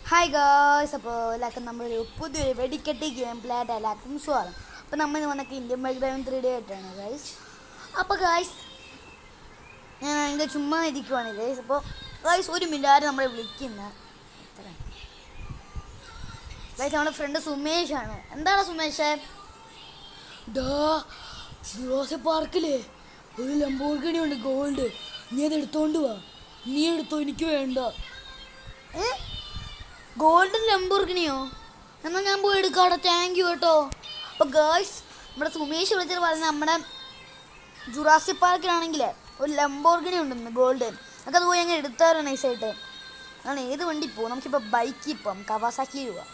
Hi guys, അപ്പോൾ എല്ലാവർക്കും നമ്മളൊരു പുതിയൊരു വെടിക്കെട്ടി ഗെയിം പ്ലേ ആയിട്ട് എല്ലാവർക്കും സ്വാഗതം. അപ്പോൾ നമ്മൾ വന്നൊക്കെ ഇന്ത്യൻ ബാക്ക്ഗ്രൗണ്ട് 3D ആയിട്ടാണ് ഗായ്സ്. അപ്പോൾ ഗായ്സ് ഞാൻ ഇത് ചുമ്മാ ഇരിക്കുവാണ് ഗായ്സ്. അപ്പോൾ ഗായ്സ് ഒരു മില്ലാരും നമ്മളെ വിളിക്കുന്ന ഗായ്സ് നമ്മുടെ ഫ്രണ്ട് സുമേഷാണ്. എന്താണ് സുമേഷേ? ജുറാസിക് പാർക്കിലെ ഒരു ലംബോർഗിനി ഉണ്ട് ഗോൾഡ്. നീ അത് എടുത്തോണ്ട് വാ. നീ എടുത്തോ, എനിക്ക് വേണ്ട. ഗോൾഡൻ ലംബോർഗിനിയോ? എന്നാൽ ഞാൻ പോയി എടുക്കാട്ടോ. താങ്ക് യു കേട്ടോ. അപ്പോൾ ഗേൾസ് നമ്മുടെ സുമേഷ് വിളിച്ചിട്ട് പറഞ്ഞാൽ നമ്മുടെ ജുറാസിക് പാർക്കിലാണെങ്കിൽ ഒരു ലംബോർഗിനി ഉണ്ടെന്ന് ഗോൾഡൻ. നമുക്കത് പോയി അങ്ങനെ എടുത്താലോ നൈസായിട്ട്. അങ്ങനെ ഏത് വണ്ടി പോകും? നമുക്കിപ്പോൾ ബൈക്കിൽ പോകാം, കവാസാക്കി പോവാം.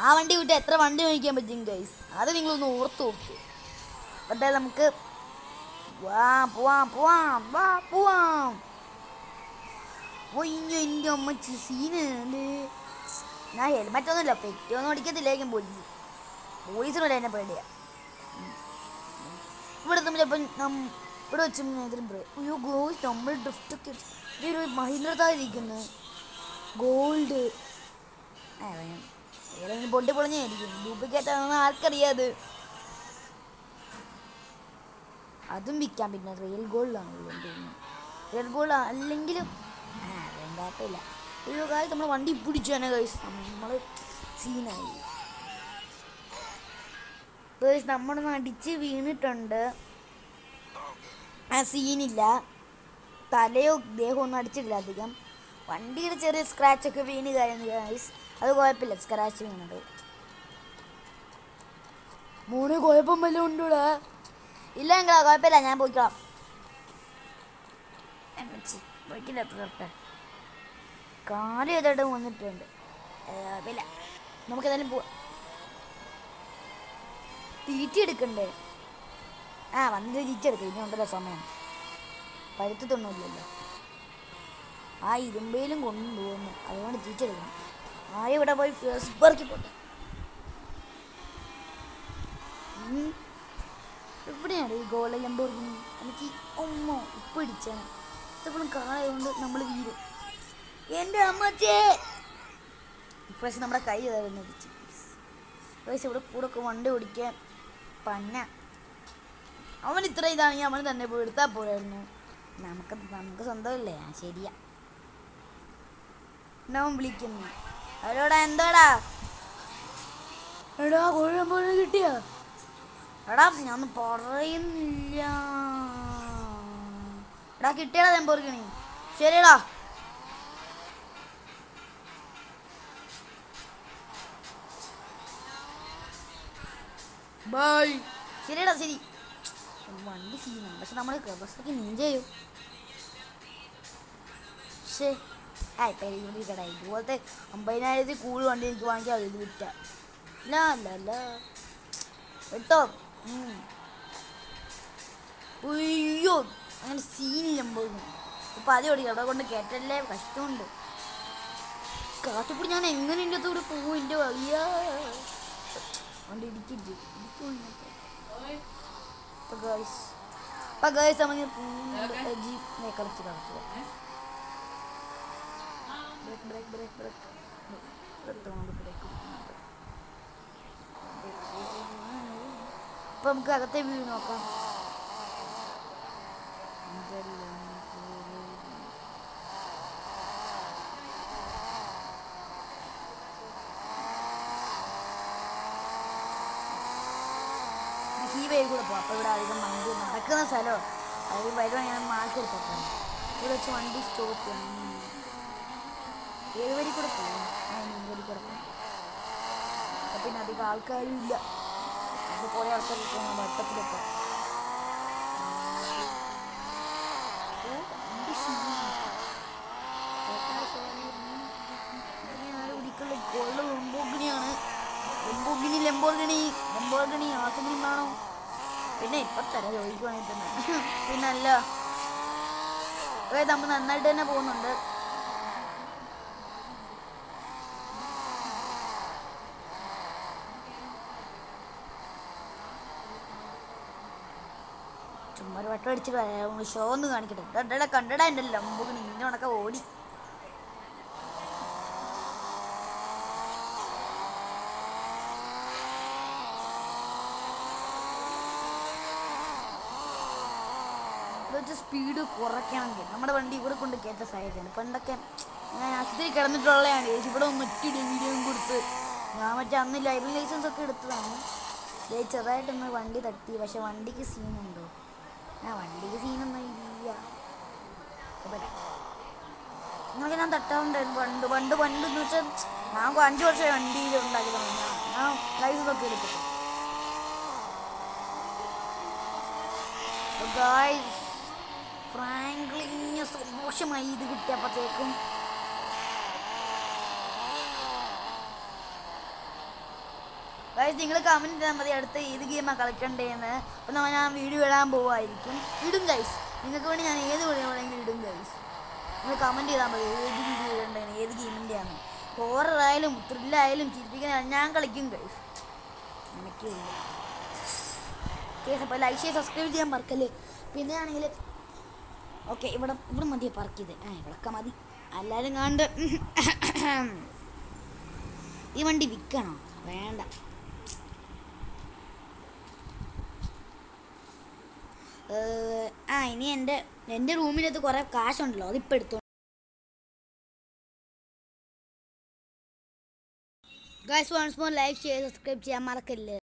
ആ വണ്ടി വിട്ട് എത്ര വണ്ടി വാങ്ങിക്കാൻ പറ്റും ഗൈസ്? അത് നിങ്ങളൊന്ന് ഓർത്ത് നോക്കൂ. എന്തായാലും നമുക്ക് പോവാം. ഒയ്യോ എൻ്റെ അമ്മച്ചി സീനുണ്ട്. ഞാൻ ഹെൽമെറ്റ് ഒന്നുമില്ല, പെറ്റിയൊന്നും അടിക്കത്തില്ലായിരിക്കും പോലീസിനോട് എന്നെ പേടിയാ. ഇവിടെ നമ്മളിപ്പം ഇവിടെ വെച്ച് അയ്യോ ഗോൾഡ് നമ്മൾ ഡ്രിഫ്റ്റൊക്കെ ഇതൊരു മഹീന്ദ്രതായിരിക്കുന്നു ഗോൾഡ്. ഏതെങ്കിലും പൊട്ടി പൊളിഞ്ഞായിരിക്കും, ഡ്യൂപ്ലിക്കേറ്റ് ആണെന്ന് ആർക്കറിയാത്. അതും വിൽക്കാം. പിന്നെ റിയൽ ഗോൾഡാണല്ലോ തോന്നുന്നു. റിയൽ ഗോൾഡ് അല്ലെങ്കിലും വേണ്ടാത്തില്ല. ഒരു കാര്യം നമ്മൾ വണ്ടി പിടിച്ചു തന്നെ ഗൈസ്, നമ്മൾ സീനായി. ഗൈസ് നമ്മളൊന്ന് അടിച്ച് വീണിട്ടുണ്ട്. ആ സീനില്ല, തലയോ ദേഹമോ ഒന്നും അടിച്ചിട്ടില്ല അധികം. വണ്ടിയുടെ ചെറിയ സ്ക്രാച്ചൊക്കെ വീണ് കഴിഞ്ഞു ഗൈസ്, അത് കുഴപ്പമില്ല. സ്ക്രാച്ച് വീണത് മോനെ കുഴപ്പം വല്ലതും ഉണ്ടോടാ? ഇല്ല എങ്കിലാ കുഴപ്പമില്ല, ഞാൻ പോയിക്കോളാം. ബൈക്കിൻ്റെ അത്ര തൊട്ടെ കാല് ചെയ്തിട്ട് വന്നിട്ടുണ്ട്. കുഴപ്പമില്ല, നമുക്കേതായാലും പോവാം. തീറ്റി എടുക്കണ്ടേ? വന്നിട്ട് തിരിച്ചെടുക്കാം. ഇനി ഉണ്ടല്ലോ സമയം, പരുത്തൊന്നുമില്ലല്ലോ. ആ ഇരുമ്പയിലും കൊണ്ടുപോകുന്നു, അതുകൊണ്ട് തിരിച്ചെടുക്കണം. ഇവിടെ പോയി പെറുക്കി പോട്ടെ. എവിടെയാണ് ഈ ഗോൾഡൻ ലംബോർഗിനി? എനിക്ക് ഉപ്പ് ഇടിച്ചാണ്. ഇതെപ്പോഴും കാളായതുകൊണ്ട് നമ്മൾ വീരും. എൻ്റെ അമ്മച്ചേ ഇപ്രാവശ്യം നമ്മുടെ കൈ തരുന്ന ഇടിച്ച്. ഇപ്രാവശ്യം ഇവിടെ കൂടെ ഒക്കെ വണ്ടി ഓടിക്കാൻ പന്ന. അവൻ ഇത്ര ഇതാണെങ്കിൽ അവൻ തന്നെ പോയി എടുത്താൽ പോരായിരുന്നു. നമുക്ക് സ്വന്തമല്ലേ? ശരിയാ. അവൻ വിളിക്കുന്നു, അവരോടാ എന്താടാ? എടാ കുഴപ്പം കിട്ടിയ? എടാ ഞാൻ പറയുന്നില്ല. എടാ കിട്ടിയടാ ലംബോർഗിനി. ശരിയടാ. ബൈ. ശരിയടാ ശരി. വണ്ടി സീനാണ്, പക്ഷെ നമ്മൾ ബസ്സൊക്കെ നീഞ്ച് ചെയ്യും. പക്ഷേ ഇപ്പം ഇതുപോലത്തെ 50,000 കൂടുതൽ വണ്ടി എനിക്ക് വാങ്ങിക്കാം. ഇത് വിറ്റ അല്ല കേട്ടോ. അയ്യോ അങ്ങനെ സീനില്ലമ്പോഴും ഇപ്പം ആദ്യം ഓടിക്കും. അവിടെ കൊണ്ട് കേട്ടല്ലേ, കഷ്ടമുണ്ട്. കാത്തുകൂടി ഞാൻ എങ്ങനെ എൻ്റെ അകത്തൂടെ പോകും? എൻ്റെ വഴിയാ വണ്ടി ഇടിക്കില്ല. കളിച്ച് ഇപ്പൊ നമുക്ക് അകത്തെ വ്യൂ നോക്കാം. ഈ വഴി കൂടെ പോകാം. അപ്പോൾ ഇവിടെ അധികം വണ്ടി നടക്കുന്ന സ്ഥലമോ അത് വരുവാൻ ഞാൻ മാർക്ക് കൊടുത്തേക്കാം. ഇവിടെ വെച്ച് വണ്ടി സ്റ്റോപ്പ് ചെയ്യണം. ഏത് വഴി കൂടെ പോകും? ഈ വഴി കൂടെ പോകും. അപ്പം പിന്നെ അധികം ആൾക്കാരും ഇല്ല. അപ്പോൾ കുറേ ആൾക്കാർ പോകും വട്ടത്തിലൊക്കെ. ഗോൾഡ് ലംബോർഗിനിയാണ്. ലംബോർഗിനി ആക്കുന്നുണ്ടാണോ? പിന്നെ ഇപ്പം തരാം ചോദിക്കുവാണെങ്കിൽ തന്നെ. പിന്നല്ല നമ്മൾ നന്നായിട്ട് തന്നെ പോകുന്നുണ്ട്. ചുമ്മാ ഒരു വട്ടം അടിച്ചിട്ട് ഷോ ഒന്ന് കാണിക്കട്ടെ. കണ്ടടാ എൻ്റെ ലംബോർഗിനി ഇന്നോണൊക്കെ ഓടി. കുറച്ച് സ്പീഡ് കുറയ്ക്കണമെങ്കിൽ നമ്മുടെ വണ്ടി ഇവിടെ കൊണ്ട് കയറ്റ സാധ്യതയാണ്. പണ്ടൊക്കെ ഞാൻ ആശുപത്രി കിടന്നിട്ടുള്ളതാണ് ഇവിടെ ഒന്ന് ഒറ്റ വീഡിയോയും കൊടുത്ത് ഞാൻ മറ്റേ അന്ന് ലൈവിംഗ് ലൈസൻസ് ഒക്കെ എടുത്തതാണ്. ചെറുതായിട്ടൊന്ന് വണ്ടി തട്ടി. പക്ഷെ വണ്ടിക്ക് സീനുണ്ടോ? വണ്ടിക്ക് സീനൊന്നും ഇല്ല. നിങ്ങൾക്ക് ഞാൻ തട്ടാറുണ്ടായിരുന്നു പണ്ട് എന്ന് വെച്ചാൽ ഞാൻ 5 വർഷം വണ്ടിയിൽ ഉണ്ടാക്കിയതാണ്. ഞാൻ ലൈസൻസ് ഒക്കെ എടുത്തിട്ട്. ഫ്രാങ്ക്ലിന് സന്തോഷമായി ഇത് കിട്ടിയപ്പോഴത്തേക്കും. നിങ്ങൾ കമൻറ്റ് ചെയ്താൽ മതി അടുത്ത ഏത് ഗെയിമാണ് കളിക്കണ്ടേന്ന്. അപ്പം ഞാൻ വീഡിയോ ഇടാൻ പോവായിരിക്കും. ഇടും ഗൈസ്, നിങ്ങൾക്ക് വേണ്ടി ഞാൻ ഏത് വീഡിയോ വേണമെങ്കിലും ഇടും ഗൈസ്. നിങ്ങൾ കമൻറ്റ് ചെയ്താൽ മതി ഏത് വീഡിയോ ഇടണ്ടേന്ന്, ഏത് ഗെയിമിൻ്റെയാണ്. ഹോററായാലും ത്രില്ലായാലും ചിരിപ്പിക്കാനായാലും ഞാൻ കളിക്കും ഗൈസ്. എനിക്കില്ല കേസ്. അപ്പോൾ ലൈക്ക് ചെയ്ത് സബ്സ്ക്രൈബ് ചെയ്യാൻ മറക്കല്ലേ. പിന്നെ ആണെങ്കിൽ ഓക്കെ ഇവിടെ മതിയോ പാർക്ക് ചെയ്ത്? ഇവിടൊക്കെ മതി. എല്ലാവരും കണ്ട് ഈ വണ്ടി വിൽക്കണോ? വേണ്ട. ഇനി എൻ്റെ റൂമിനകത്ത് കുറേ കാശുണ്ടല്ലോ, അതിപ്പോൾ എടുത്തു. ഗൈസ് വൺസ് മോർ ലൈക്ക് ചെയ്ത് സബ്സ്ക്രൈബ് ചെയ്യാൻ മറക്കല്ലേ.